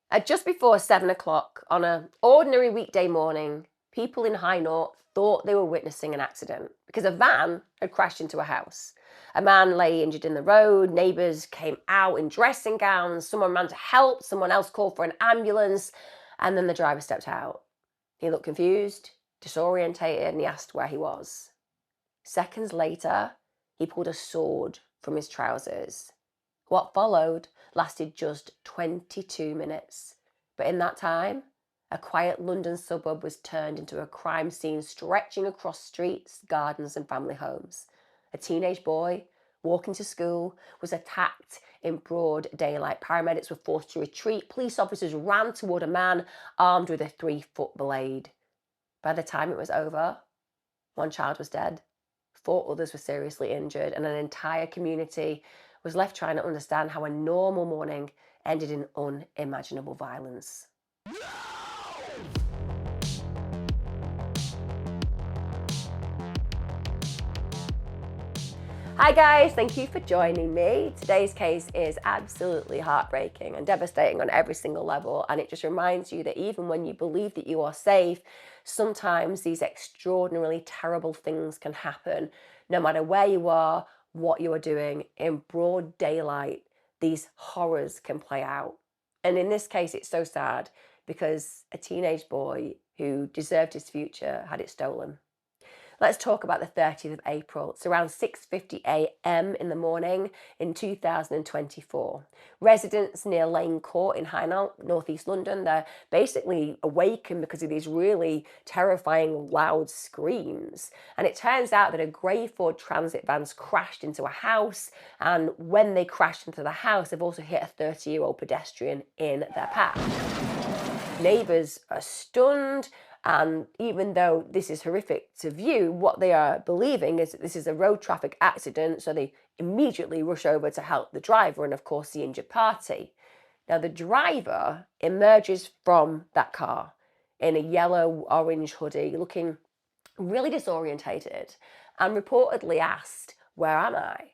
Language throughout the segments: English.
At just before 7 o'clock on an ordinary weekday morning, people in Hainault thought they were witnessing an accident because a van had crashed into a house. A man lay injured in the road, neighbours came out in dressing gowns, someone ran to help, someone else called for an ambulance, and then the driver stepped out. He looked confused, disorientated, and he asked where he was. Seconds later, he pulled a sword from his trousers. What followed lasted just 22 minutes. But in that time, a quiet London suburb was turned into a crime scene stretching across streets, gardens, and family homes. A teenage boy walking to school was attacked in broad daylight. Paramedics were forced to retreat. Police officers ran toward a man armed with a 3-foot blade. By the time it was over, one child was dead, 4 others were seriously injured, and an entire community was left trying to understand how a normal morning ended in unimaginable violence. Hi guys, thank you for joining me. Today's case is absolutely heartbreaking and devastating on every single level, and it just reminds you that even when you believe that you are safe, sometimes these extraordinarily terrible things can happen. No matter where you are, what you are doing, in broad daylight, these horrors can play out. And in this case, it's so sad because a teenage boy who deserved his future had it stolen. Let's talk about the 30th of April. It's around 6:50 a.m. in the morning in 2024. Residents near Lane Court in Hainault, northeast London, they're basically awakened because of these really terrifying loud screams. And it turns out that a grey Ford Transit van's crashed into a house, and when they crashed into the house, they've also hit a 30-year-old pedestrian in their path. Neighbours are stunned, and even though this is horrific to view, what they are believing is that this is a road traffic accident, so they immediately rush over to help the driver and, of course, the injured party. Now, the driver emerges from that car in a yellow-orange hoodie, looking really disorientated, and reportedly asked, "Where am I?"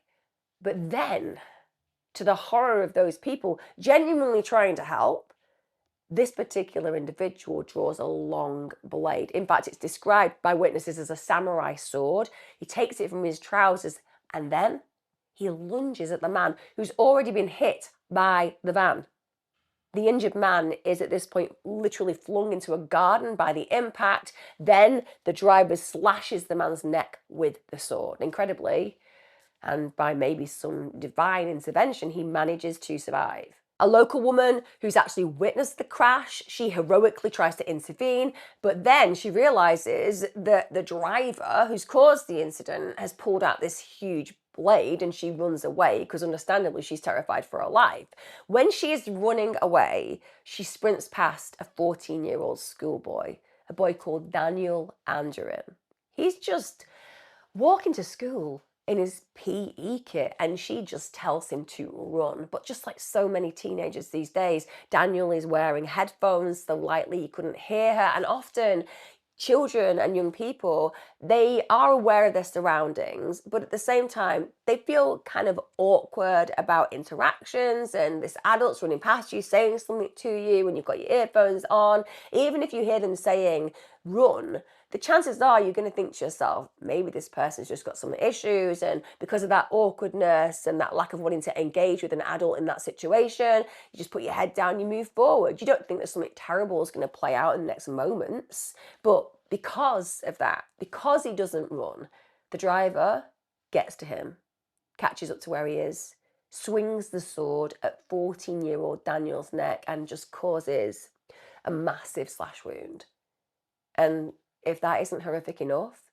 But then, to the horror of those people genuinely trying to help, this particular individual draws a long blade. In fact, it's described by witnesses as a samurai sword. He takes it from his trousers and then he lunges at the man who's already been hit by the van. The injured man is at this point literally flung into a garden by the impact. Then the driver slashes the man's neck with the sword. Incredibly, and by maybe some divine intervention, he manages to survive. A local woman who's actually witnessed the crash, she heroically tries to intervene, but then she realizes that the driver who's caused the incident has pulled out this huge blade, and she runs away because understandably she's terrified for her life. When she is running away, she sprints past a 14-year-old schoolboy, a boy called Daniel Anjorin. He's just walking to school in his PE kit, and she just tells him to run. But just like so many teenagers these days, Daniel is wearing headphones so lightly you couldn't hear her, and often children and young people, they are aware of their surroundings, but at the same time they feel kind of awkward about interactions, and this adult's running past you saying something to you when you've got your earphones on. Even if you hear them saying run, the chances are you're going to think to yourself, maybe this person's just got some issues, and because of that awkwardness and that lack of wanting to engage with an adult in that situation, you just put your head down, you move forward. You don't think that something terrible is going to play out in the next moments. But because of that, because he doesn't run, the driver gets to him, catches up to where he is, swings the sword at 14-year-old Daniel's neck, and just causes a massive slash wound. And if that isn't horrific enough,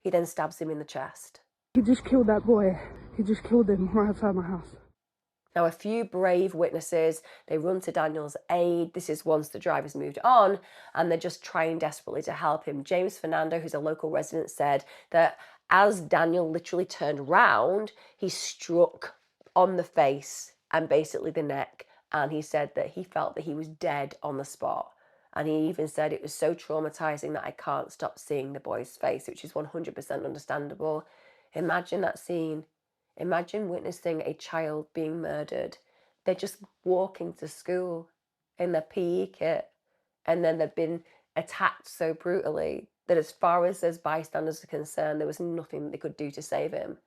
he then stabs him in the chest. He just killed that boy. He just killed him right outside my house. Now, a few brave witnesses, they run to Daniel's aid. This is once the driver's moved on, and they're just trying desperately to help him. James Fernando, who's a local resident, said that as Daniel literally turned round, he struck on the face and basically the neck, and he said that he felt that he was dead on the spot. And he even said it was so traumatizing that I can't stop seeing the boy's face, which is 100% understandable. Imagine that scene. Imagine witnessing a child being murdered. They're just walking to school, in their PE kit, and then they've been attacked so brutally that as far as those bystanders are concerned, there was nothing they could do to save him.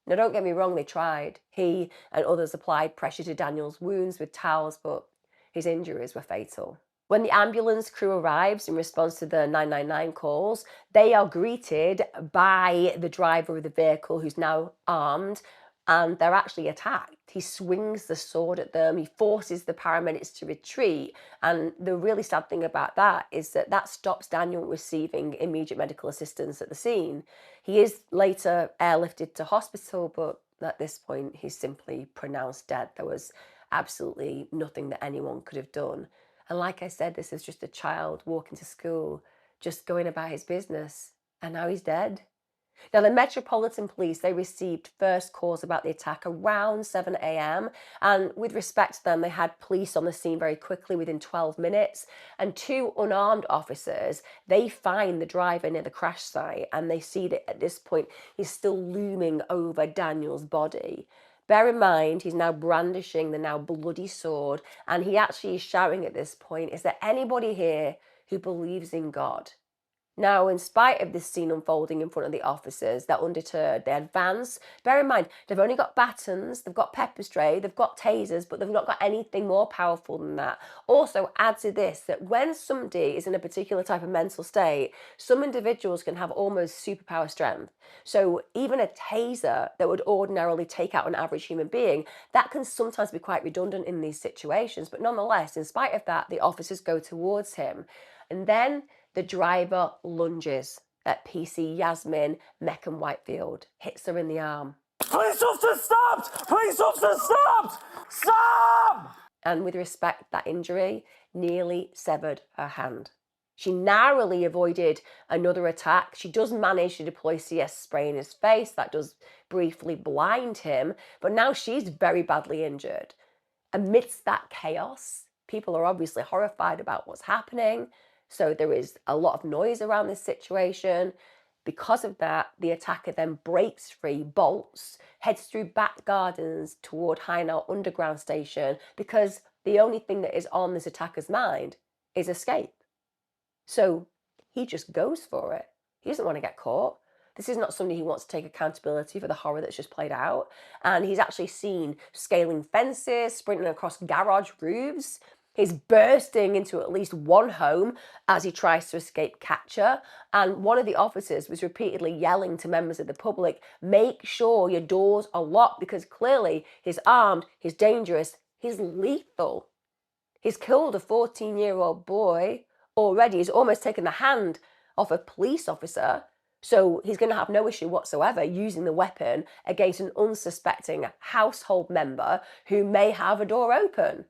Now, don't get me wrong, they tried. He and others applied pressure to Daniel's wounds with towels, but his injuries were fatal. When the ambulance crew arrives in response to the 999 calls, they are greeted by the driver of the vehicle who's now armed, and they're actually attacked. He swings the sword at them, he forces the paramedics to retreat, and the really sad thing about that is that that stops Daniel receiving immediate medical assistance at the scene. He is later airlifted to hospital, but at this point he's simply pronounced dead. There was absolutely nothing that anyone could have done. And like I said, this is just a child walking to school, just going about his business, and now he's dead. Now, the Metropolitan Police, they received first calls about the attack around 7 a.m. And with respect to them, they had police on the scene very quickly within 12 minutes. And two unarmed officers, they find the driver near the crash site, and they see that at this point, he's still looming over Daniel's body. Bear in mind, he's now brandishing the now bloody sword, and he actually is shouting at this point, is there anybody here who believes in God? Now, in spite of this scene unfolding in front of the officers, they're undeterred. They advance. Bear in mind, they've only got batons, they've got pepper spray, they've got tasers, but they've not got anything more powerful than that. Also, add to this that when somebody is in a particular type of mental state, some individuals can have almost superpower strength. So even a taser that would ordinarily take out an average human being, that can sometimes be quite redundant in these situations. But nonetheless, in spite of that, the officers go towards him. And then the driver lunges at PC Yasmin Meckham Whitefield, hits her in the arm. Police officer stopped! Police officer stopped! Stop! And with respect, that injury nearly severed her hand. She narrowly avoided another attack. She does manage to deploy CS spray in his face. That does briefly blind him, but now she's very badly injured. Amidst that chaos, people are obviously horrified about what's happening. So there is a lot of noise around this situation. Because of that, the attacker then breaks free, bolts, heads through back gardens toward Hainault underground station, because the only thing that is on this attacker's mind is escape. So he just goes for it. He doesn't want to get caught. This is not somebody who wants to take accountability for the horror that's just played out. And he's actually seen scaling fences, sprinting across garage roofs. He's bursting into at least one home as he tries to escape capture. And one of the officers was repeatedly yelling to members of the public, make sure your doors are locked, because clearly he's armed, he's dangerous, he's lethal. He's killed a 14-year-old boy already. He's almost taken the hand off a police officer. So he's going to have no issue whatsoever using the weapon against an unsuspecting household member who may have a door open.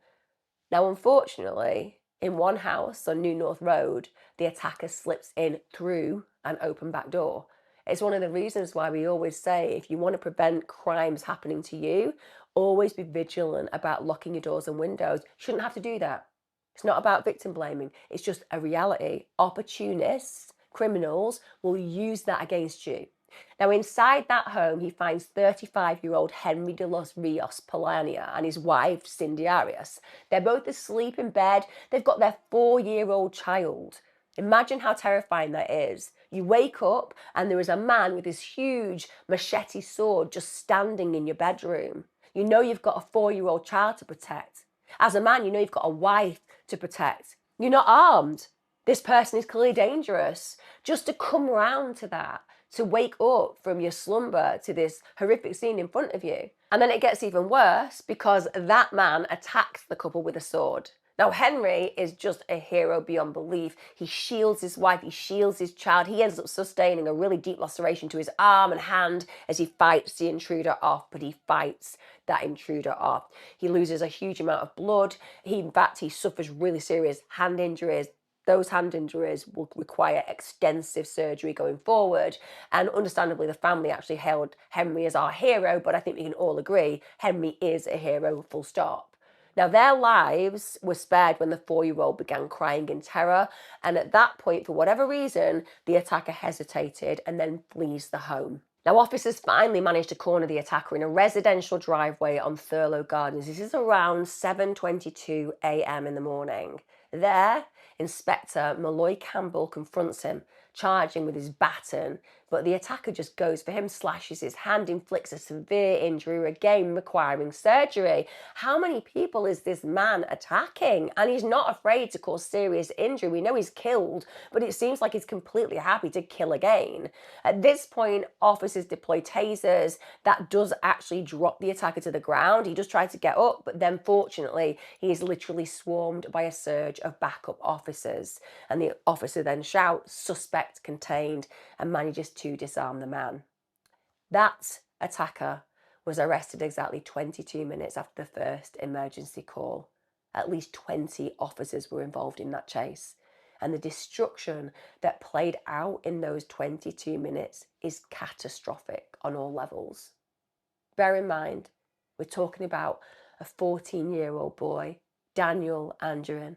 Now, unfortunately, in one house on New North Road, the attacker slips in through an open back door. It's one of the reasons why we always say, if you want to prevent crimes happening to you, always be vigilant about locking your doors and windows. You shouldn't have to do that. It's not about victim blaming. It's just a reality. Opportunists, criminals, will use that against you. Now, inside that home, he finds 35-year-old Henry de los Rios Polania and his wife, Cindy Arias. They're both asleep in bed. They've got their 4-year-old child. Imagine how terrifying that is. You wake up and there is a man with this huge machete sword just standing in your bedroom. You know you've got a 4-year-old child to protect. As a man, you know you've got a wife to protect. You're not armed. This person is clearly dangerous. Just to come round to that, to wake up from your slumber to this horrific scene in front of you. And then it gets even worse because that man attacks the couple with a sword. Now, Henry is just a hero beyond belief. He shields his wife, he shields his child. He ends up sustaining a really deep laceration to his arm and hand as he fights the intruder off, but he fights that intruder off. He loses a huge amount of blood. In fact, he suffers really serious hand injuries. Those hand injuries will require extensive surgery going forward. And understandably, the family actually hailed Henry as our hero, but I think we can all agree Henry is a hero, full stop. Now, their lives were spared when the 4-year-old began crying in terror. And at that point, for whatever reason, the attacker hesitated and then flees the home. Now, officers finally managed to corner the attacker in a residential driveway on Thurlow Gardens. This is around 7:22 a.m. in the morning. There, Inspector Malloy Campbell confronts him, charging with his baton, but the attacker just goes for him, slashes his hand, inflicts a severe injury, again requiring surgery. How many people is this man attacking? And he's not afraid to cause serious injury. We know he's killed, but it seems like he's completely happy to kill again. At this point, officers deploy tasers. That does actually drop the attacker to the ground. He just tried to get up, but then fortunately, he is literally swarmed by a surge of backup officers. And the officer then shouts, "Suspect contained," and manages to disarm the man. That attacker was arrested exactly 22 minutes after the first emergency call. At least 20 officers were involved in that chase. And the destruction that played out in those 22 minutes is catastrophic on all levels. Bear in mind, we're talking about a 14-year-old boy, Daniel Anjorin.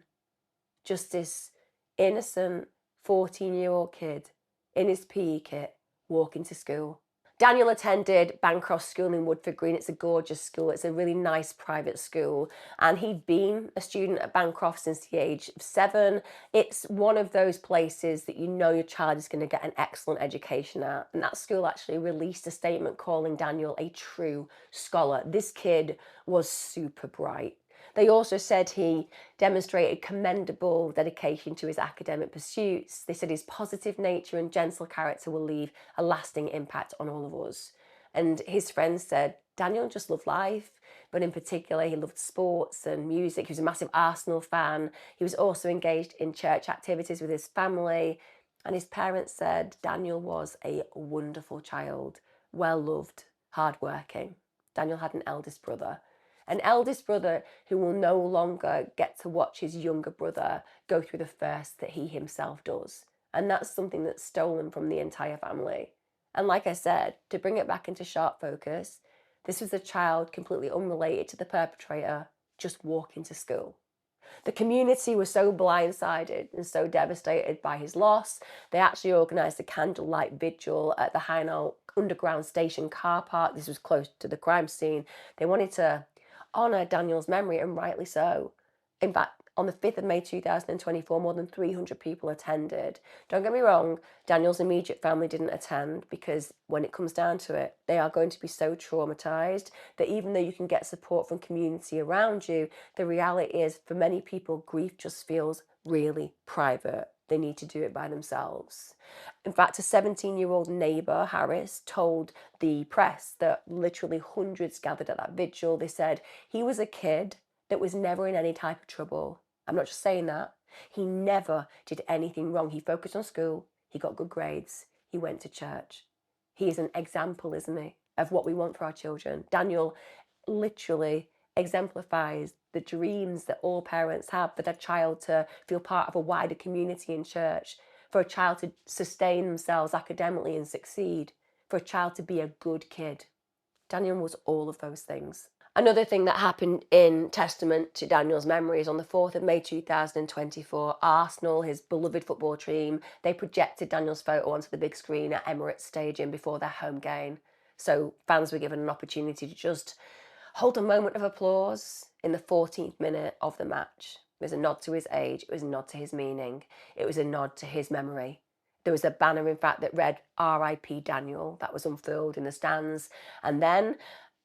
Just this innocent 14-year-old kid in his PE kit walking to school. Daniel attended Bancroft School in Woodford Green. It's a gorgeous school. It's a really nice private school. And he'd been a student at Bancroft since the age of 7. It's one of those places that you know your child is going to get an excellent education at. And that school actually released a statement calling Daniel a true scholar. This kid was super bright. They also said he demonstrated commendable dedication to his academic pursuits. They said his positive nature and gentle character will leave a lasting impact on all of us. And his friends said Daniel just loved life, but in particular, he loved sports and music. He was a massive Arsenal fan. He was also engaged in church activities with his family. And his parents said Daniel was a wonderful child, well loved, hardworking. Daniel had an eldest brother who will no longer get to watch his younger brother go through the first that he himself does. And that's something that's stolen from the entire family. And like I said, to bring it back into sharp focus, this was a child completely unrelated to the perpetrator, just walking to school. The community was so blindsided and so devastated by his loss, they actually organised a candlelight vigil at the Hainault underground station car park. This was close to the crime scene. They wanted to honour Daniel's memory, and rightly so. In fact, on the 5th of May 2024, more than 300 people attended. Don't get me wrong, Daniel's immediate family didn't attend because when it comes down to it, they are going to be so traumatised that even though you can get support from community around you, the reality is for many people, grief just feels really private. They need to do it by themselves. In fact, a 17-year-old neighbour, Harris, told the press that literally hundreds gathered at that vigil. They said he was a kid that was never in any type of trouble. I'm not just saying that. He never did anything wrong. He focused on school. He got good grades. He went to church. He is an example, isn't he, of what we want for our children. Daniel literally exemplifies the dreams that all parents have for their child to feel part of a wider community in church, for a child to sustain themselves academically and succeed, for a child to be a good kid. Daniel was all of those things. Another thing that happened in testament to Daniel's memories, on the 4th of May 2024, Arsenal, his beloved football team, they projected Daniel's photo onto the big screen at Emirates Stadium before their home game. So fans were given an opportunity to just hold a moment of applause in the 14th minute of the match. It was a nod to his age, it was a nod to his meaning, it was a nod to his memory. There was a banner, in fact, that read "R.I.P. Daniel," that was unfurled in the stands. And then,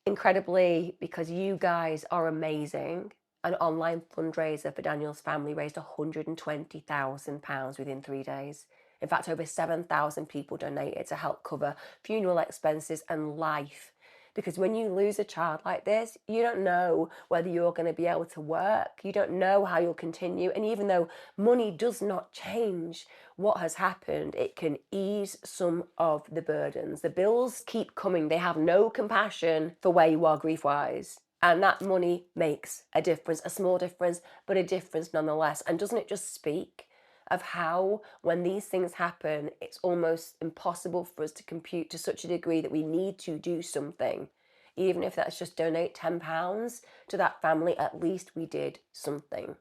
incredibly, because you guys are amazing, an online fundraiser for Daniel's family raised £120,000 within 3 days. In fact, over 7,000 people donated to help cover funeral expenses and life. Because when you lose a child like this, you don't know whether you're going to be able to work. You don't know how you'll continue. And even though money does not change what has happened, it can ease some of the burdens. The bills keep coming. They have no compassion for where you are grief-wise. And that money makes a difference, a small difference, but a difference nonetheless. And doesn't it just speak of how, when these things happen, it's almost impossible for us to compute to such a degree that we need to do something. Even if that's just donate £10 to that family, at least we did something.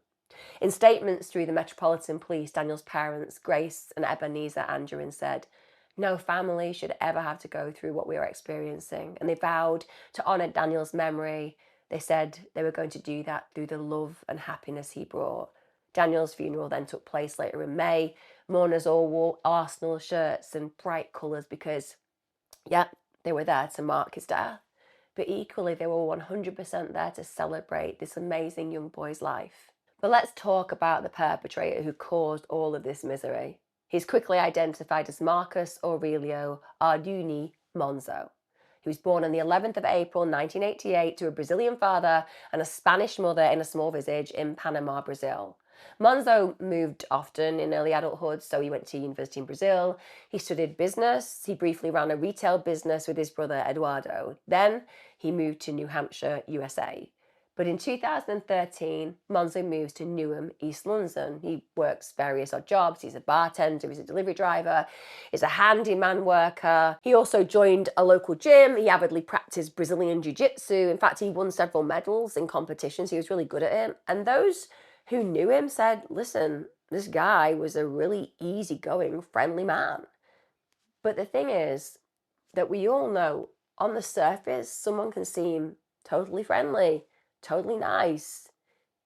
In statements through the Metropolitan Police, Daniel's parents, Grace and Ebenezer Anjorin, said, No family should ever have to go through what we are experiencing. And they vowed to honor Daniel's memory. They said they were going to do that through the love and happiness he brought. Daniel's funeral then took place later in May. Mourners all wore Arsenal shirts and bright colours because, yeah, they were there to mark his death. But equally, they were 100% there to celebrate this amazing young boy's life. But let's talk about the perpetrator who caused all of this misery. He's quickly identified as Marcus Aurelio Arduni Monzo. He was born on the 11th of April 1988 to a Brazilian father and a Spanish mother in a small village in Panama, Brazil. Monzo moved often in early adulthood, so he went to university in Brazil. He studied business. He briefly ran a retail business with his brother Eduardo. Then he moved to New Hampshire, USA. But in 2013, Monzo moves to Newham, East London. He works various odd jobs. He's a bartender, he's a delivery driver, he's a handyman worker. He also joined a local gym. He avidly practiced Brazilian jiu-jitsu. In fact, he won several medals in competitions. He was really good at it. And those who knew him said, listen, this guy was a really easygoing, friendly man. But the thing is that we all know on the surface, someone can seem totally friendly, totally nice,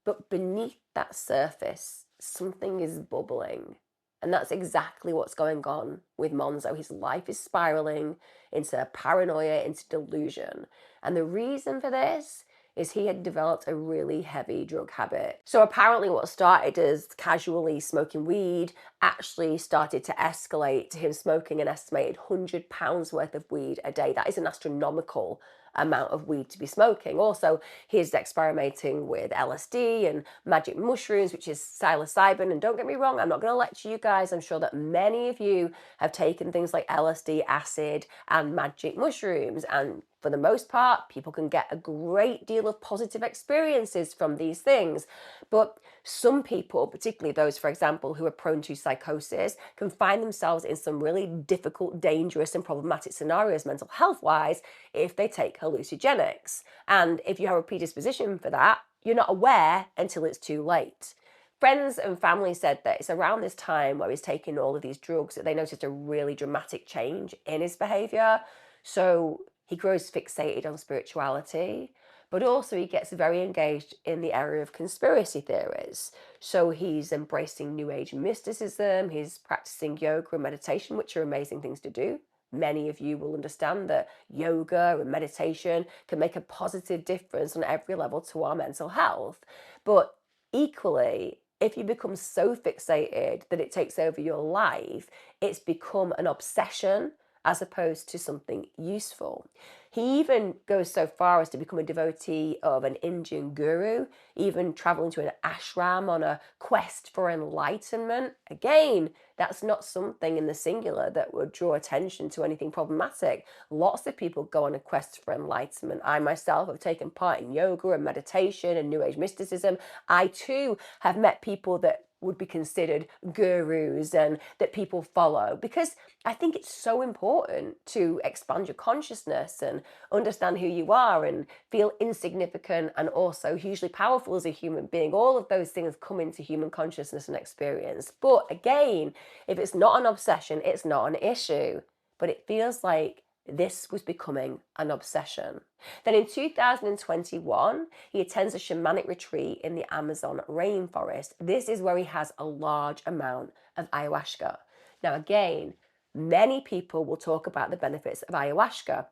but beneath that surface, something is bubbling. And that's exactly what's going on with Monzo. His life is spiraling into paranoia, into delusion. And the reason for this is he had developed a really heavy drug habit. So apparently what started as casually smoking weed actually started to escalate to him smoking an estimated £100 worth of weed a day. That is an astronomical amount of weed to be smoking. Also, he's experimenting with LSD and magic mushrooms, which is psilocybin. And don't get me wrong, I'm not going to lecture you guys. I'm sure that many of you have taken things like LSD, acid, and magic mushrooms. And for the most part, people can get a great deal of positive experiences from these things. But some people, particularly those, for example, who are prone to psychosis, can find themselves in some really difficult, dangerous, and problematic scenarios mental health-wise if they take hallucinogenics. And if you have a predisposition for that, you're not aware until it's too late. Friends and family said that it's around this time where he's taking all of these drugs that they noticed a really dramatic change in his behaviour. So he grows fixated on spirituality, but also he gets very engaged in the area of conspiracy theories. So he's embracing New Age mysticism, he's practicing yoga and meditation, which are amazing things to do. Many of you will understand that yoga and meditation can make a positive difference on every level to our mental health. But equally, if you become so fixated that it takes over your life, it's become an obsession as opposed to something useful. He even goes so far as to become a devotee of an Indian guru, even traveling to an ashram on a quest for enlightenment. Again, that's not something in the singular that would draw attention to anything problematic. Lots of people go on a quest for enlightenment. I myself have taken part in yoga and meditation and New Age mysticism. I too have met people that would be considered gurus and that people follow, because I think it's so important to expand your consciousness and understand who you are and feel insignificant and also hugely powerful as a human being. All of those things come into human consciousness and experience. But again, if it's not an obsession, it's not an issue. But it feels like this was becoming an obsession. Then in 2021, he attends a shamanic retreat in the Amazon rainforest. This is where he has a large amount of ayahuasca. Now, again, many people will talk about the benefits of ayahuasca.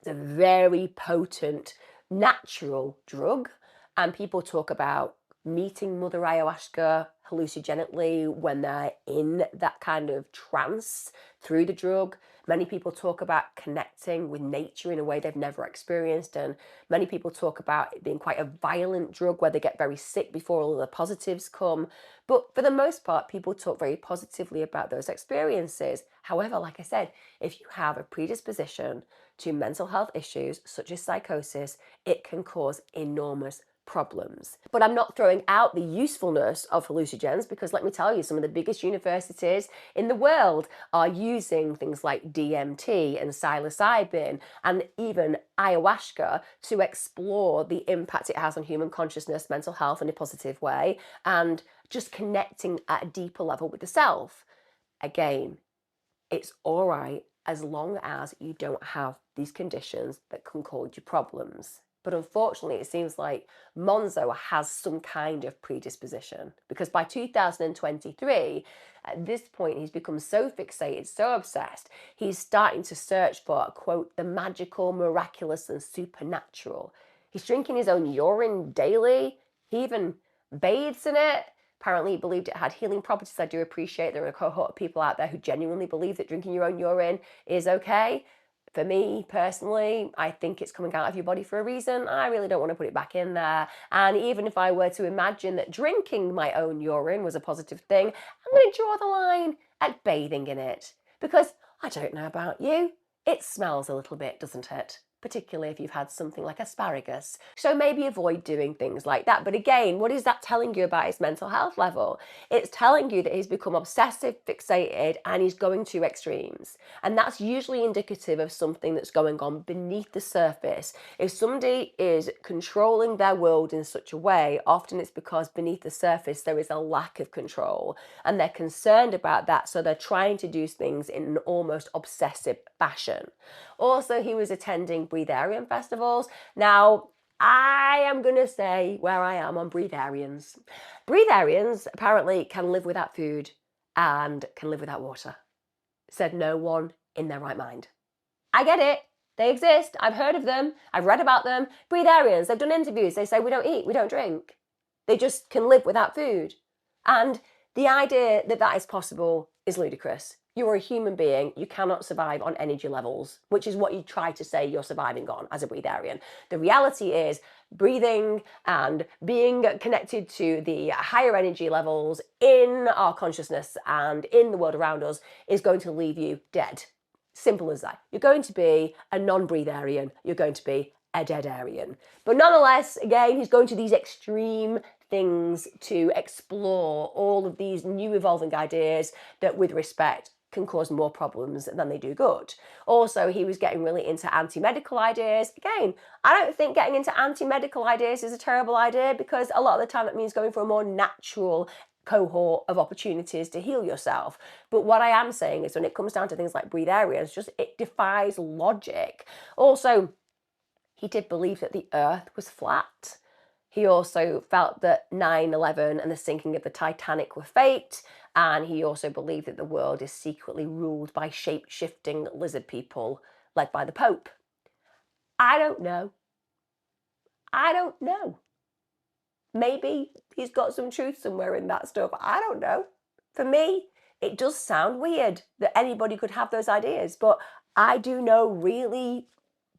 It's a very potent, natural drug, and people talk about meeting Mother Ayahuasca hallucinogenically when they're in that kind of trance through the drug. Many people talk about connecting with nature in a way they've never experienced, and many people talk about it being quite a violent drug where they get very sick before all of the positives come. But for the most part, people talk very positively about those experiences. However, like I said, if you have a predisposition to mental health issues such as psychosis, it can cause enormous problems. But I'm not throwing out the usefulness of hallucinogens, because let me tell you, some of the biggest universities in the world are using things like DMT and psilocybin and even ayahuasca to explore the impact it has on human consciousness, mental health in a positive way, and just connecting at a deeper level with the self. Again, It's all right as long as you don't have these conditions that can cause you problems. But unfortunately, it seems like Monzo has some kind of predisposition, because by 2023, at this point, he's become so fixated, so obsessed, he's starting to search for, quote, the magical, miraculous, and supernatural. He's drinking his own urine daily. He even bathes in it. Apparently, he believed it had healing properties. I do appreciate there are a cohort of people out there who genuinely believe that drinking your own urine is okay. For me, personally, I think it's coming out of your body for a reason. I really don't want to put it back in there. And even if I were to imagine that drinking my own urine was a positive thing, I'm going to draw the line at bathing in it. Because I don't know about you, it smells a little bit, doesn't it? Particularly if you've had something like asparagus. So maybe avoid doing things like that. But again, what is that telling you about his mental health level? It's telling you that he's become obsessive, fixated, and he's going to extremes. And that's usually indicative of something that's going on beneath the surface. If somebody is controlling their world in such a way, often it's because beneath the surface there is a lack of control. And they're concerned about that, so they're trying to do things in an almost obsessive fashion. Also, he was attending breatharian festivals. Now, I am going to say where I am on breatharians. Breatharians apparently can live without food and can live without water. Said no one in their right mind. I get it. They exist. I've heard of them. I've read about them. Breatharians, they've done interviews. They say we don't eat, we don't drink. They just can live without food. And the idea that that is possible is ludicrous. You are a human being. You cannot survive on energy levels, which is what you try to say you're surviving on as a breatharian. The reality is breathing and being connected to the higher energy levels in our consciousness and in the world around us is going to leave you dead. Simple as that. You're going to be a non-breatharian. You're going to be a deadarian. But nonetheless, again, he's going to these extreme things to explore all of these new evolving ideas that, with respect, can cause more problems than they do good. Also, he was getting really into anti-medical ideas. Again, I don't think getting into anti-medical ideas is a terrible idea, because a lot of the time it means going for a more natural cohort of opportunities to heal yourself. But what I am saying is, when it comes down to things like breatharians, just it defies logic. Also, he did believe that the earth was flat. He also felt that 9/11 and the sinking of the Titanic were fate. And he also believed that the world is secretly ruled by shape-shifting lizard people led by the Pope. I don't know. I don't know. Maybe he's got some truth somewhere in that stuff. I don't know. For me, it does sound weird that anybody could have those ideas. But I do know really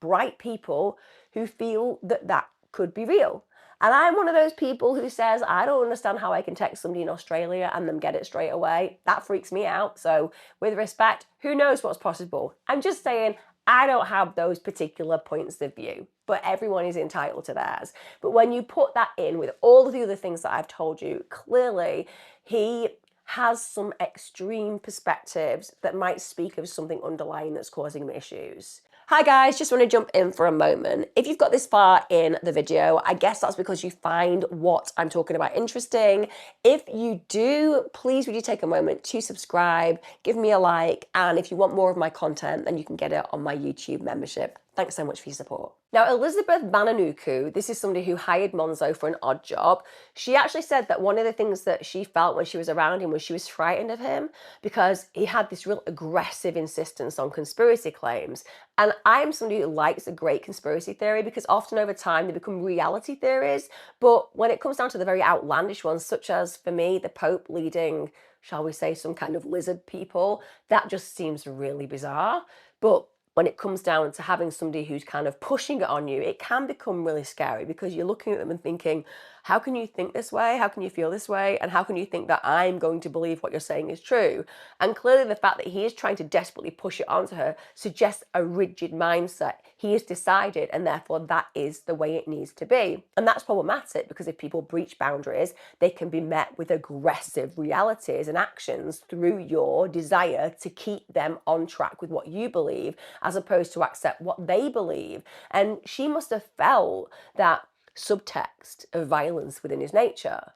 bright people who feel that that could be real. And I'm one of those people who says, I don't understand how I can text somebody in Australia and them get it straight away. That freaks me out. So with respect, who knows what's possible? I'm just saying, I don't have those particular points of view, but everyone is entitled to theirs. But when you put that in with all of the other things that I've told you, clearly he has some extreme perspectives that might speak of something underlying that's causing him issues. Hi guys, just want to jump in for a moment. If you've got this far in the video, I guess that's because you find what I'm talking about interesting. If you do, please would you take a moment to subscribe, give me a like, and if you want more of my content, then you can get it on my YouTube membership. Thanks so much for your support. Now, Elizabeth Bananuku, this is somebody who hired Monzo for an odd job. She actually said that one of the things that she felt when she was around him was she was frightened of him because he had this real aggressive insistence on conspiracy claims. And I'm somebody who likes a great conspiracy theory because often over time they become reality theories. But when it comes down to the very outlandish ones, such as, for me, the Pope leading, shall we say, some kind of lizard people, that just seems really bizarre. But when it comes down to having somebody who's kind of pushing it on you, it can become really scary because you're looking at them and thinking, how can you think this way? How can you feel this way? And how can you think that I'm going to believe what you're saying is true? And clearly the fact that he is trying to desperately push it onto her suggests a rigid mindset. He has decided, and therefore that is the way it needs to be. And that's problematic because if people breach boundaries, they can be met with aggressive realities and actions through your desire to keep them on track with what you believe, as opposed to accept what they believe. And she must have felt that subtext of violence within his nature.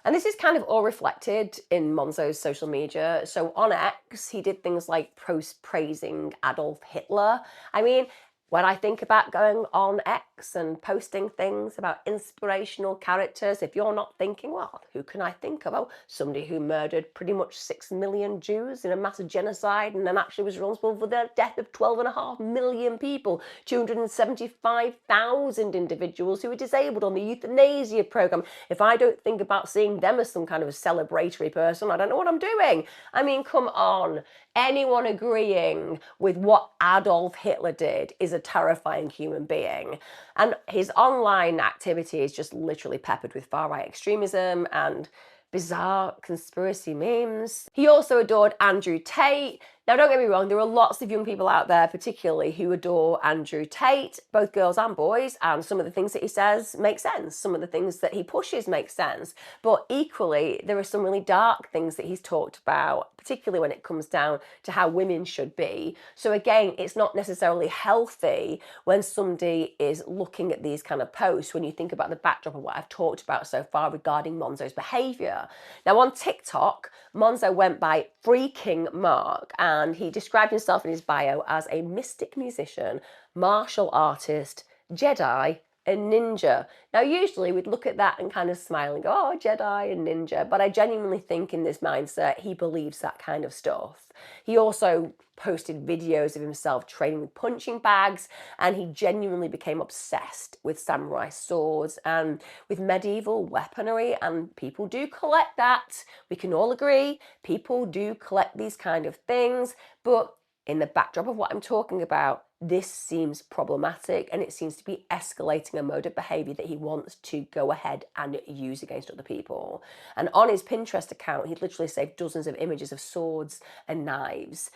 And this is kind of all reflected in Monzo's social media. So on X, he did things like praising Adolf Hitler. I mean, when I think about going on X and posting things about inspirational characters, if you're not thinking, well, who can I think of? Oh, somebody who murdered pretty much 6 million Jews in a massive genocide and then actually was responsible for the death of 12.5 million people, 275,000 individuals who were disabled on the euthanasia program. If I don't think about seeing them as some kind of a celebratory person, I don't know what I'm doing. I mean, come on. Anyone agreeing with what Adolf Hitler did is a terrifying human being. And his online activity is just literally peppered with far-right extremism and bizarre conspiracy memes. He also adored Andrew Tate. Now, don't get me wrong, there are lots of young people out there, particularly, who adore Andrew Tate, both girls and boys, and some of the things that he says make sense. Some of the things that he pushes make sense. But equally, there are some really dark things that he's talked about, particularly when it comes down to how women should be. So again, it's not necessarily healthy when somebody is looking at these kind of posts, when you think about the backdrop of what I've talked about so far regarding Monzo's behaviour. Now, on TikTok, Monzo went by Freaking Mark, and he described himself in his bio as a mystic musician, martial artist, Jedi, and ninja. Now, usually we'd look at that and kind of smile and go, oh, Jedi and ninja. But I genuinely think in this mindset, he believes that kind of stuff. He also posted videos of himself training with punching bags, and he genuinely became obsessed with samurai swords and with medieval weaponry, and people do collect that. We can all agree, people do collect these kind of things, but in the backdrop of what I'm talking about, this seems problematic, and it seems to be escalating a mode of behaviour that he wants to go ahead and use against other people. And on his Pinterest account, he'd literally saved dozens of images of swords and knives.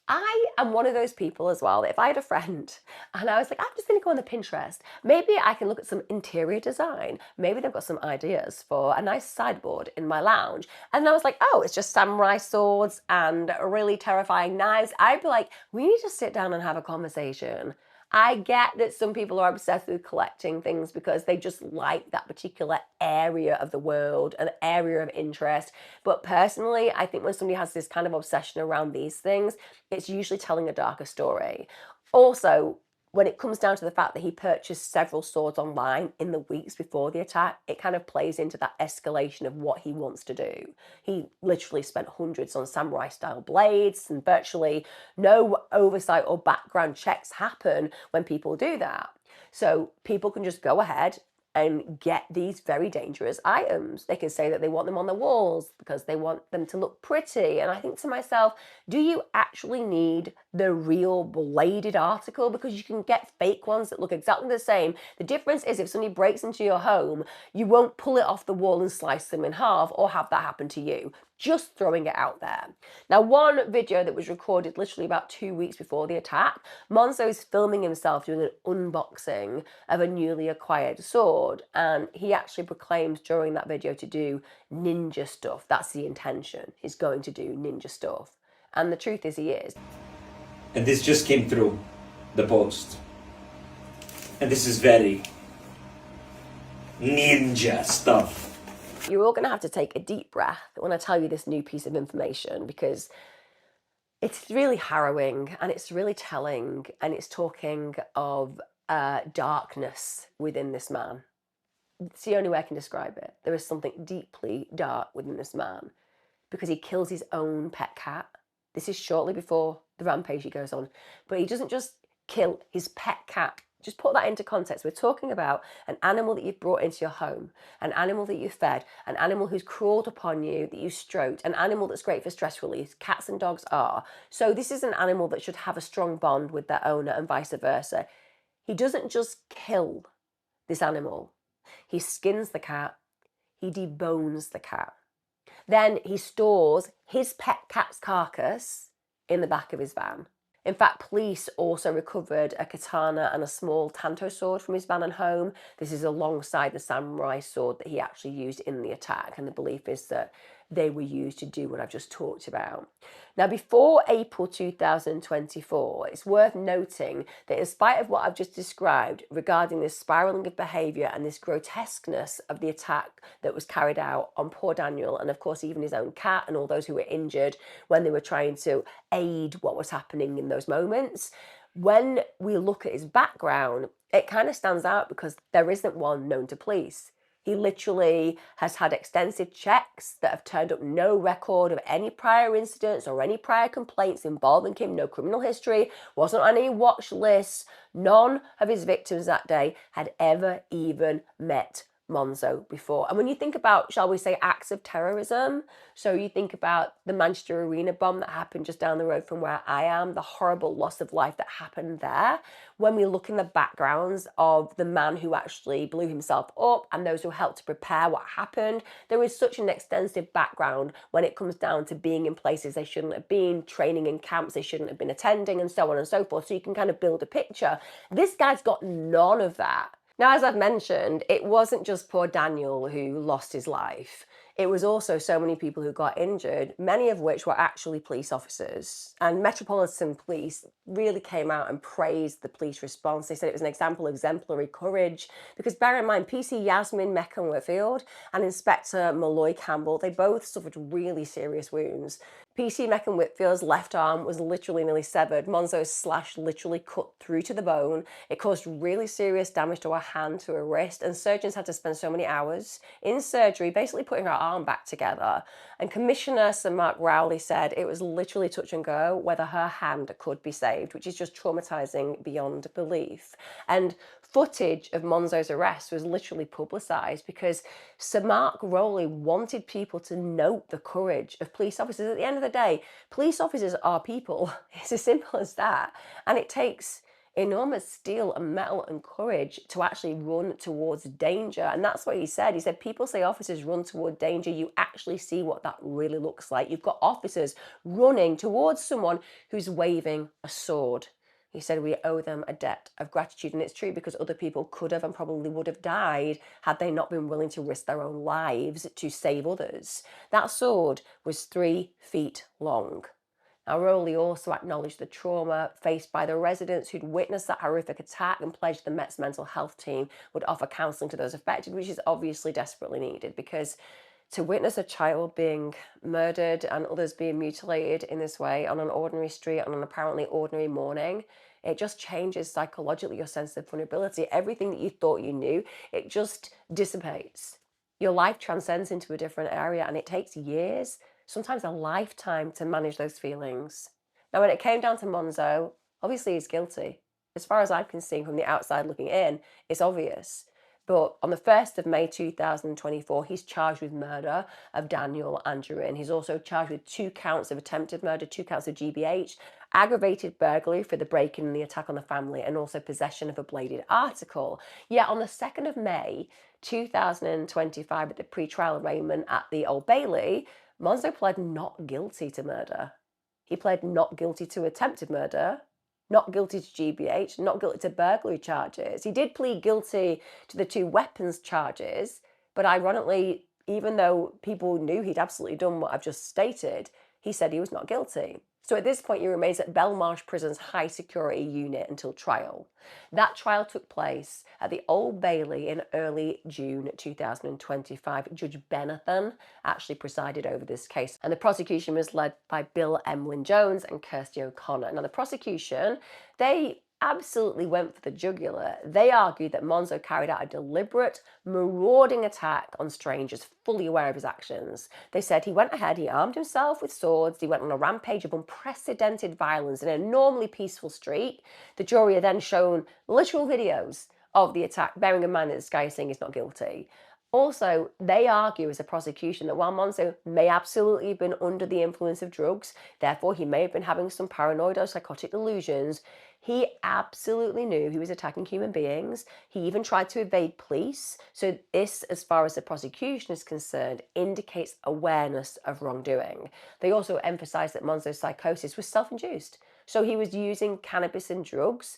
I am one of those people as well that if I had a friend and I was like, I'm just going to go on the Pinterest, maybe I can look at some interior design. Maybe they've got some ideas for a nice sideboard in my lounge. And I was like, oh, it's just samurai swords and really terrifying knives. I'd be like, we need to sit down and have a conversation. I get that some people are obsessed with collecting things because they just like that particular area of the world, an area of interest. But personally, I think when somebody has this kind of obsession around these things, it's usually telling a darker story. Also, when it comes down to the fact that he purchased several swords online in the weeks before the attack, it kind of plays into that escalation of what he wants to do. He literally spent hundreds on samurai-style blades, and virtually no oversight or background checks happen when people do that. So people can just go ahead and get these very dangerous items. They can say that they want them on the walls because they want them to look pretty. And I think to myself, do you actually need the real bladed article? Because you can get fake ones that look exactly the same. The difference is if somebody breaks into your home, you won't pull it off the wall and slice them in half or have that happen to you. Just throwing it out there. Now, one video that was recorded literally about 2 weeks before the attack, Monzo's filming himself doing an unboxing of a newly acquired sword, and he actually proclaims during that video to do ninja stuff. That's the intention. He's going to do ninja stuff. And the truth is he is. And this just came through the post. And this is very ninja stuff. You're all going to have to take a deep breath when I tell you this new piece of information, because it's really harrowing and it's really telling, and it's talking of darkness within this man. It's the only way I can describe it. There is something deeply dark within this man because he kills his own pet cat. This is shortly before the rampage he goes on. But he doesn't just kill his pet cat. Just put that into context. We're talking about an animal that you've brought into your home, an animal that you fed, an animal who's crawled upon you, that you stroked, an animal that's great for stress release. Cats and dogs are. So this is an animal that should have a strong bond with their owner and vice versa. He doesn't just kill this animal. He skins the cat. He debones the cat. Then he stores his pet cat's carcass in the back of his van. In fact, police also recovered a katana and a small tanto sword from his van and home. This is alongside the samurai sword that he actually used in the attack. And the belief is that they were used to do what I've just talked about. Now, before April 2024, it's worth noting that in spite of what I've just described regarding this spiraling of behaviour and this grotesqueness of the attack that was carried out on poor Daniel, and of course even his own cat and all those who were injured when they were trying to aid what was happening in those moments, when we look at his background, it kind of stands out because there isn't one known to police. He literally has had extensive checks that have turned up no record of any prior incidents or any prior complaints involving him, no criminal history, wasn't on any watch lists. None of his victims that day had ever even met Monzo before. And when you think about, shall we say, acts of terrorism, so you think about the Manchester Arena bomb that happened just down the road from where I am, the horrible loss of life that happened there. When we look in the backgrounds of the man who actually blew himself up and those who helped to prepare what happened, there is such an extensive background when it comes down to being in places they shouldn't have been, training in camps they shouldn't have been attending, and so on and so forth. So you can kind of build a picture. This guy's got none of that. Now, as I've mentioned, it wasn't just poor Daniel who lost his life. It was also so many people who got injured, many of which were actually police officers. And Metropolitan Police really came out and praised the police response. They said it was an example of exemplary courage. Because bear in mind, PC Yasmin Meckham-Whitfield and Inspector Malloy Campbell, they both suffered really serious wounds. PC Meckham-Whitfield's left arm was literally nearly severed. Monzo's slash literally cut through to the bone. It caused really serious damage to her hand, to her wrist, and surgeons had to spend so many hours in surgery basically putting her arm back together. And Commissioner Sir Mark Rowley said it was literally touch and go whether her hand could be saved, which is just traumatizing beyond belief. And footage of Monzo's arrest was literally publicised because Sir Mark Rowley wanted people to note the courage of police officers. At the end of the day, police officers are people. It's as simple as that. And it takes enormous steel and metal and courage to actually run towards danger. And that's what he said. He said, people say officers run toward danger. You actually see what that really looks like. You've got officers running towards someone who's waving a sword. He said, we owe them a debt of gratitude. And it's true because other people could have and probably would have died had they not been willing to risk their own lives to save others. That sword was 3 feet long. Now, Rowley also acknowledged the trauma faced by the residents who'd witnessed that horrific attack and pledged the Met's mental health team would offer counselling to those affected, which is obviously desperately needed because to witness a child being murdered and others being mutilated in this way on an ordinary street on an apparently ordinary morning, it just changes psychologically your sense of vulnerability. Everything that you thought you knew, it just dissipates. Your life transcends into a different area and it takes years, sometimes a lifetime, to manage those feelings. Now, when it came down to Monzo, obviously he's guilty. As far as I can see from the outside looking in, it's obvious. But on the 1st of May 2024, he's charged with murder of Daniel Anjorin. He's also charged with 2 counts of attempted murder, 2 counts of GBH, aggravated burglary for the break-in and the attack on the family, and also possession of a bladed article. Yet on the 2nd of May 2025, at the pre-trial arraignment at the Old Bailey, Monzo pled not guilty to murder. He pled not guilty to attempted murder, not guilty to GBH, not guilty to burglary charges. He did plead guilty to the 2 weapons charges, but ironically, even though people knew he'd absolutely done what I've just stated, he said he was not guilty. So at this point, he remains at Belmarsh Prison's high security unit until trial. That trial took place at the Old Bailey in early June 2025. Judge Benathan actually presided over this case, and the prosecution was led by Bill Emlyn Jones and Kirsty O'Connor. Now, the prosecution, they absolutely went for the jugular. They argued that Monzo carried out a deliberate, marauding attack on strangers, fully aware of his actions. They said he went ahead, he armed himself with swords, he went on a rampage of unprecedented violence in a normally peaceful street. The jury are then shown literal videos of the attack, bearing in mind that this guy is saying he's not guilty. Also, they argue as a prosecution that while Monzo may absolutely have been under the influence of drugs, therefore he may have been having some paranoid or psychotic delusions, he absolutely knew he was attacking human beings. He even tried to evade police. So this, as far as the prosecution is concerned, indicates awareness of wrongdoing. They also emphasised that Monzo's psychosis was self-induced. So he was using cannabis and drugs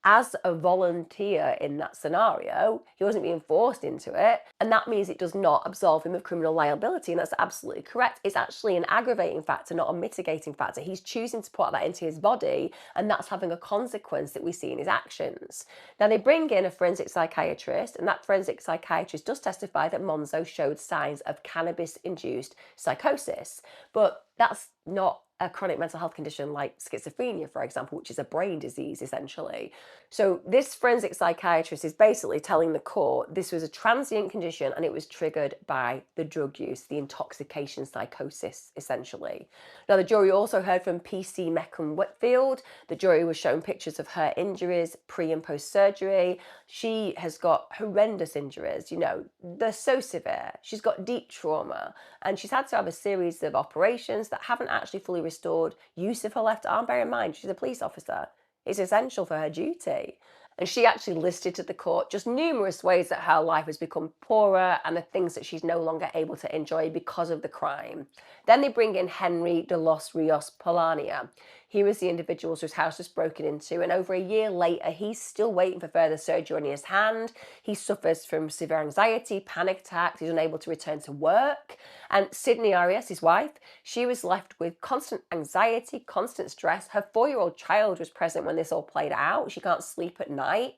as a volunteer in that scenario. He wasn't being forced into it, and that means it does not absolve him of criminal liability, and that's absolutely correct. It's actually an aggravating factor, not a mitigating factor. He's choosing to put that into his body, and that's having a consequence that we see in his actions. Now, they bring in a forensic psychiatrist, and that forensic psychiatrist does testify that Monzo showed signs of cannabis-induced psychosis, but that's not a chronic mental health condition like schizophrenia, for example, which is a brain disease, essentially. So this forensic psychiatrist is basically telling the court this was a transient condition and it was triggered by the drug use, the intoxication psychosis, essentially. Now, the jury also heard from PC Meckham-Whitfield. The jury was shown pictures of her injuries pre and post surgery. She has got horrendous injuries, they're so severe. She's got deep trauma, and she's had to have a series of operations that haven't actually fully restored use of her left arm. Bear in mind, she's a police officer. It's essential for her duty. And she actually listed to the court just numerous ways that her life has become poorer and the things that she's no longer able to enjoy because of the crime. Then they bring in Henry de los Rios Polania. He was the individual whose house was broken into, and over a year later, he's still waiting for further surgery on his hand. He suffers from severe anxiety, panic attacks, he's unable to return to work. And Sydney Arias, his wife, she was left with constant anxiety, constant stress. Her 4-year-old child was present when this all played out. She can't sleep at night.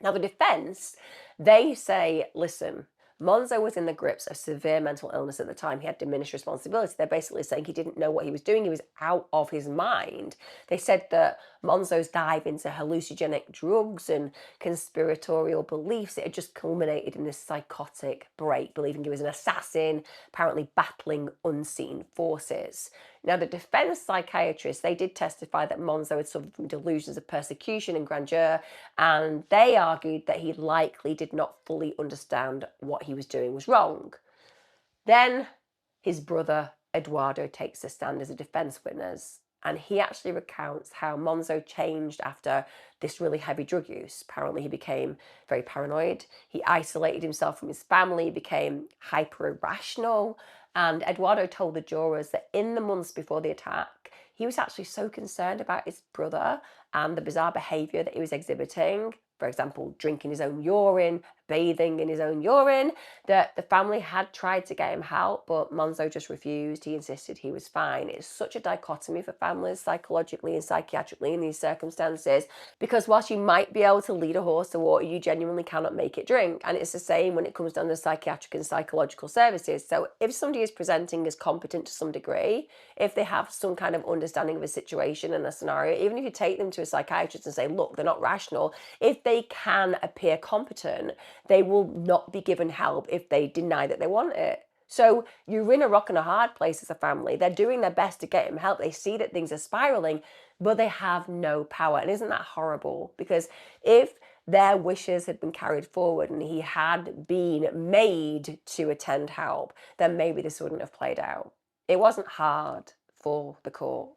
Now, the defense, they say, listen, Monzo was in the grips of severe mental illness at the time. He had diminished responsibility. They're basically saying he didn't know what he was doing. He was out of his mind. They said that Monzo's dive into hallucinogenic drugs and conspiratorial beliefs, it had just culminated in this psychotic break, believing he was an assassin, apparently battling unseen forces. Now, the defense psychiatrists, they did testify that Monzo had suffered from delusions of persecution and grandeur, and they argued that he likely did not fully understand what he was doing was wrong. Then his brother, Eduardo, takes a stand as a defense witness, and he actually recounts how Monzo changed after this really heavy drug use. Apparently, he became very paranoid. He isolated himself from his family, became hyper-irrational. And Eduardo told the jurors that in the months before the attack, he was actually so concerned about his brother and the bizarre behavior that he was exhibiting, for example, drinking his own urine, bathing in his own urine, that the family had tried to get him help, but Monzo just refused. He insisted he was fine. It's such a dichotomy for families psychologically and psychiatrically in these circumstances, because whilst you might be able to lead a horse to water, you genuinely cannot make it drink. And it's the same when it comes down to psychiatric and psychological services. So if somebody is presenting as competent to some degree, if they have some kind of understanding of a situation and a scenario, even if you take them to a psychiatrist and say, look, they're not rational, if they can appear competent, they will not be given help if they deny that they want it. So you're in a rock and a hard place as a family. They're doing their best to get him help. They see that things are spiraling, but they have no power. And isn't that horrible? Because if their wishes had been carried forward and he had been made to attend help, then maybe this wouldn't have played out. It wasn't hard for the court.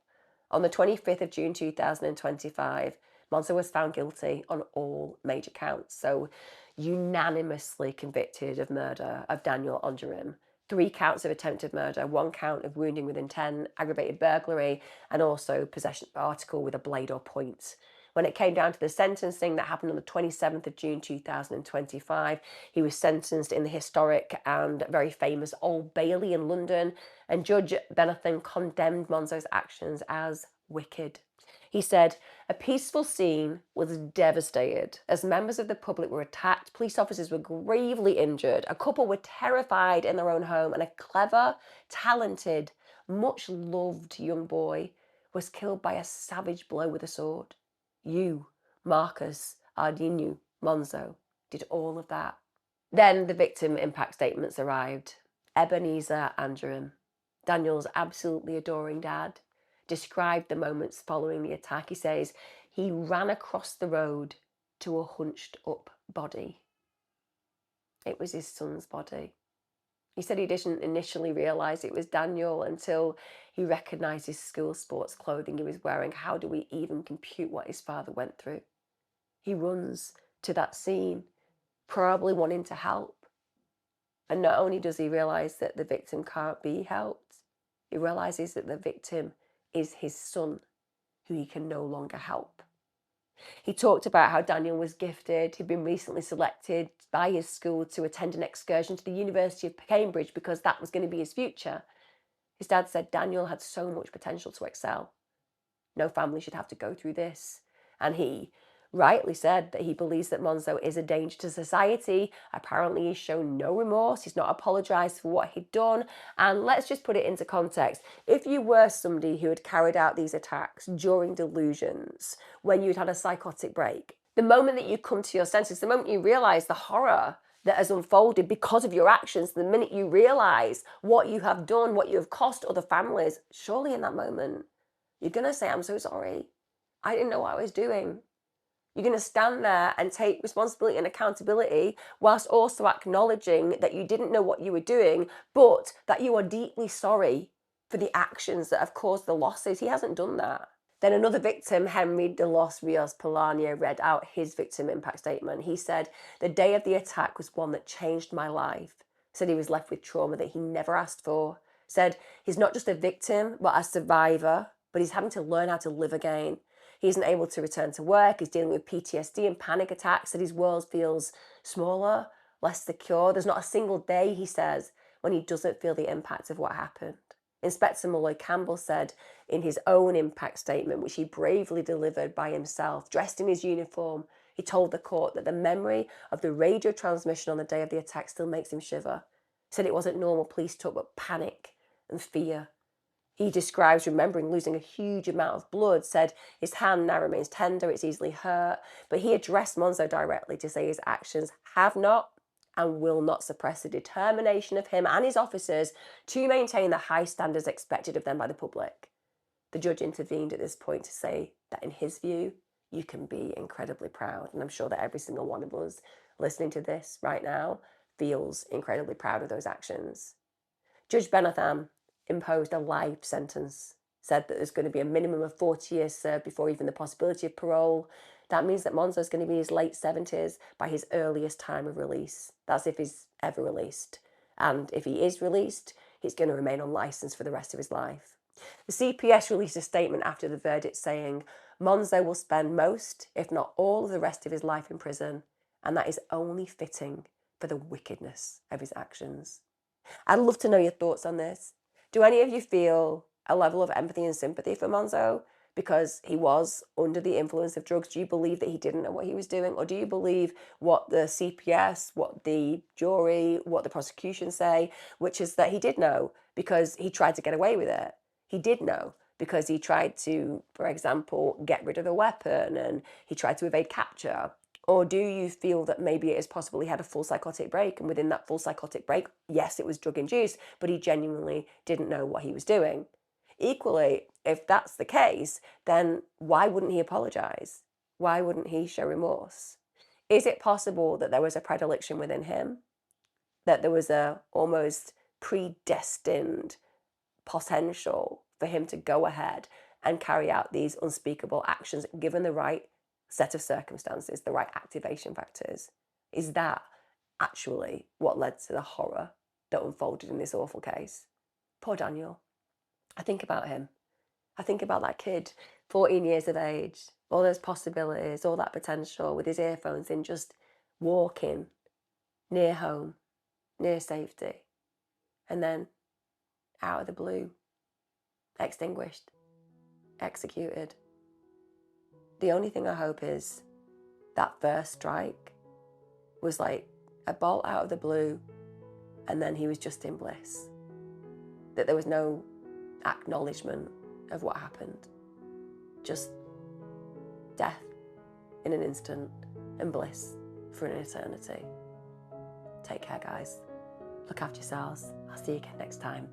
On the 25th of June 2025, Monzo was found guilty on all major counts. So unanimously convicted of murder of Daniel Anjorin. 3 counts of attempted murder, 1 count of wounding with intent, aggravated burglary, and also possession of article with a blade or point. When it came down to the sentencing that happened on the 27th of June 2025, he was sentenced in the historic and very famous Old Bailey in London, and Judge Benathan condemned Monzo's actions as wicked. He said, a peaceful scene was devastated as members of the public were attacked, police officers were gravely injured, a couple were terrified in their own home, and a clever, talented, much loved young boy was killed by a savage blow with a sword. You, Marcus Ardinu Monzo, did all of that. Then the victim impact statements arrived. Ebenezer Anjorin, Daniel's absolutely adoring dad, described the moments following the attack. He says he ran across the road to a hunched up body. It was his son's body. He said he didn't initially realise it was Daniel until he recognised his school sports clothing he was wearing. How do we even compute what his father went through? He runs to that scene, probably wanting to help. And not only does he realise that the victim can't be helped, he realises that the victim is his son, who he can no longer help. He talked about how Daniel was gifted. He'd been recently selected by his school to attend an excursion to the University of Cambridge because that was going to be his future. His dad said Daniel had so much potential to excel. No family should have to go through this. And he rightly said that he believes that Monzo is a danger to society. Apparently he's shown no remorse. He's not apologised for what he'd done. And let's just put it into context. If you were somebody who had carried out these attacks during delusions, when you'd had a psychotic break, the moment that you come to your senses, the moment you realise the horror that has unfolded because of your actions, the minute you realise what you have done, what you have cost other families, surely in that moment, you're going to say, I'm so sorry. I didn't know what I was doing. You're going to stand there and take responsibility and accountability whilst also acknowledging that you didn't know what you were doing, but that you are deeply sorry for the actions that have caused the losses. He hasn't done that. Then another victim, Henry de los Rios Polanio, read out his victim impact statement. He said, the day of the attack was one that changed my life. Said he was left with trauma that he never asked for. Said he's not just a victim, but a survivor, but he's having to learn how to live again. He isn't able to return to work. He's dealing with PTSD and panic attacks. That his world feels smaller, less secure. There's not a single day, he says, when he doesn't feel the impact of what happened. Inspector Malloy Campbell said in his own impact statement, which he bravely delivered by himself, dressed in his uniform, he told the court that the memory of the radio transmission on the day of the attack still makes him shiver. He said it wasn't normal police talk, but panic and fear. He describes remembering losing a huge amount of blood, said his hand now remains tender, it's easily hurt, but he addressed Monzo directly to say his actions have not and will not suppress the determination of him and his officers to maintain the high standards expected of them by the public. The judge intervened at this point to say that in his view, you can be incredibly proud. And I'm sure that every single one of us listening to this right now feels incredibly proud of those actions. Judge Benatham imposed a life sentence, said that there's going to be a minimum of 40 years served before even the possibility of parole. That means that Monzo's going to be in his late 70s by his earliest time of release. That's if he's ever released. And if he is released, he's going to remain on licence for the rest of his life. The CPS released a statement after the verdict saying Monzo will spend most, if not all, of the rest of his life in prison, and that is only fitting for the wickedness of his actions. I'd love to know your thoughts on this. Do any of you feel a level of empathy and sympathy for Monzo because he was under the influence of drugs? Do you believe that he didn't know what he was doing? Or do you believe what the CPS, what the jury, what the prosecution say, which is that he did know because he tried to get away with it? He did know because he tried to, for example, get rid of a weapon and he tried to evade capture. Or do you feel that maybe it is possible he had a full psychotic break, and within that full psychotic break, yes, it was drug-induced, but he genuinely didn't know what he was doing? Equally, if that's the case, then why wouldn't he apologise? Why wouldn't he show remorse? Is it possible that there was a predilection within him? That there was a almost predestined potential for him to go ahead and carry out these unspeakable actions given the right set of circumstances, the right activation factors? Is that actually what led to the horror that unfolded in this awful case? Poor Daniel. I think about him. I think about that kid, 14 years of age, all those possibilities, all that potential with his earphones in, just walking near home, near safety, and then out of the blue, extinguished, executed. The only thing I hope is that first strike was like a bolt out of the blue, and then he was just in bliss. That there was no acknowledgement of what happened. Just death in an instant and bliss for an eternity. Take care, guys. Look after yourselves. I'll see you again next time.